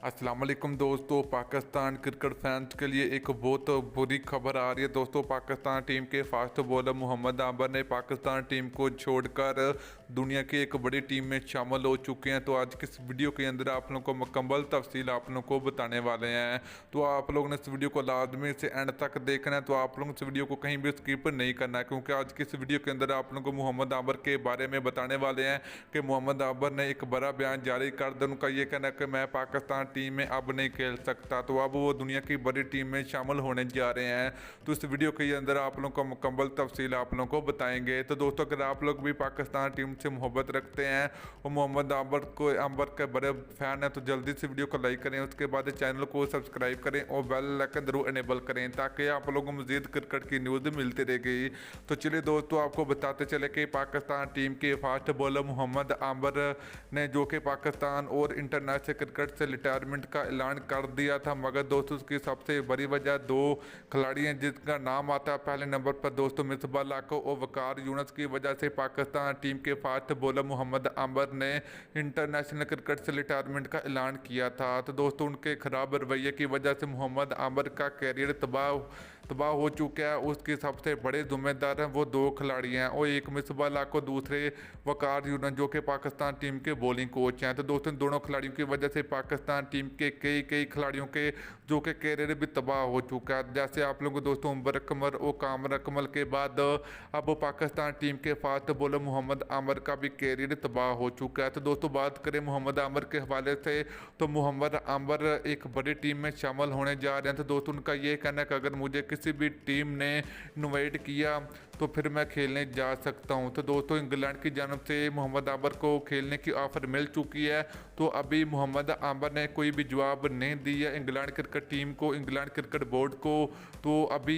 अस्सलाम वालेकुम दोस्तों, पाकिस्तान क्रिकेट फैंस के लिए एक बहुत बुरी खबर आ रही है। दोस्तों, पाकिस्तान टीम के फास्ट बॉलर मोहम्मद आबर ने पाकिस्तान टीम को छोड़कर दुनिया की एक बड़ी टीम में शामिल हो चुके हैं। तो आज की इस वीडियो के अंदर आप लोगों को मुकम्मल तफसील आप लोगों को बताने वाले हैं। तो आप लोगों ने इस वीडियो को लाजमी से एंड तक देखना है। तो आप लोगों इस वीडियो को कहीं भी स्किप नहीं करना है, क्योंकि आज की इस वीडियो के अंदर आप लोगों को मोहम्मद आबर के बारे में बताने वाले हैं कि मोहम्मद आबर ने एक बड़ा बयान जारी कर दिया। उनका ये कहना है कि मैं पाकिस्तान टीम में अब नहीं खेल सकता, तो अब वो दुनिया की बड़ी टीम में शामिल होने जा रहे हैं। तो इस वीडियो के अंदर आप लोगों को मुकम्मल तफसील आप लोगों को बताएंगे। तो दोस्तों, अगर आप लोग भी पाकिस्तान टीम से मोहब्बत रखते हैं और मोहम्मद आबर के बड़े फैन हैं, तो जल्दी से वीडियो को लाइक करें, उसके बाद चैनल को सब्सक्राइब करें और बेल आइकन जरूर इनेबल करें, ताकि आप लोगों को मजीद क्रिकेट की न्यूज़ मिलती रहेगी। तो चलिए दोस्तों, आपको बताते चले कि पाकिस्तान टीम के फास्ट बॉलर मोहम्मद आबर ने, जो कि पाकिस्तान और इंटरनेशनल क्रिकेट से रिटायरमेंट का ऐलान कर दिया था, मगर दोस्तों उसकी सबसे बड़ी वजह दो खिलाड़ी हैं जिनका नाम आता है पहले नंबर पर दोस्तों मिसबाह लाको और वकार यूनुस की वजह से पाकिस्तान टीम के फास्ट बॉलर मोहम्मद आबर ने इंटरनेशनल क्रिकेट से रिटायरमेंट का ऐलान किया था। तो दोस्तों, उनके खराब रवैये की वजह से मोहम्मद आबर का कैरियर तबाह हो चुका है। उसके सबसे बड़े जिम्मेदार हैं वो दो खिलाड़ी हैं, और एक मिसबाह लाको, दूसरे वकार यूनुस, जो कि पाकिस्तान टीम के बॉलिंग कोच हैं। तो दोस्तों, दोनों खिलाड़ियों की वजह से पाकिस्तान टीम के कई खिलाड़ियों के जो कि कैरियर भी तबाह हो चुका है। जैसे आप लोगों को दोस्तों उमर अकमल और कामर अकमल के बाद अब पाकिस्तान टीम के फास्ट बॉलर मोहम्मद आबर का भी कैरियर तबाह हो चुका है। तो दोस्तों, बात करें मोहम्मद आबर के हवाले से, तो मोहम्मद आबर एक बड़ी टीम में शामिल होने जा रहे हैं। तो दोस्तों, उनका ये कहना है कि अगर मुझे किसी भी टीम ने इन्वाइट किया तो फिर मैं खेलने जा सकता हूं। तो दोस्तों, इंग्लैंड की जानब से मोहम्मद आबर को खेलने की ऑफ़र मिल चुकी है। तो अभी मोहम्मद आबर ने कोई भी जवाब नहीं दिया इंग्लैंड क्रिकेट टीम को, इंग्लैंड क्रिकेट बोर्ड को। तो अभी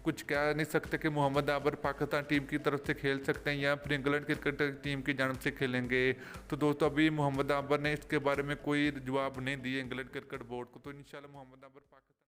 कुछ कह नहीं सकते कि मोहम्मद आबर पाकिस्तान टीम की तरफ से खेल सकते हैं या फिर इंग्लैंड क्रिकेट टीम की जानब से खेलेंगे। तो दोस्तों, अभी मोहम्मद आबर ने इसके बारे में कोई जवाब नहीं दिए इंग्लैंड क्रिकेट बोर्ड को। तो इंशाल्लाह मोहम्मद आबर पाकिस्तान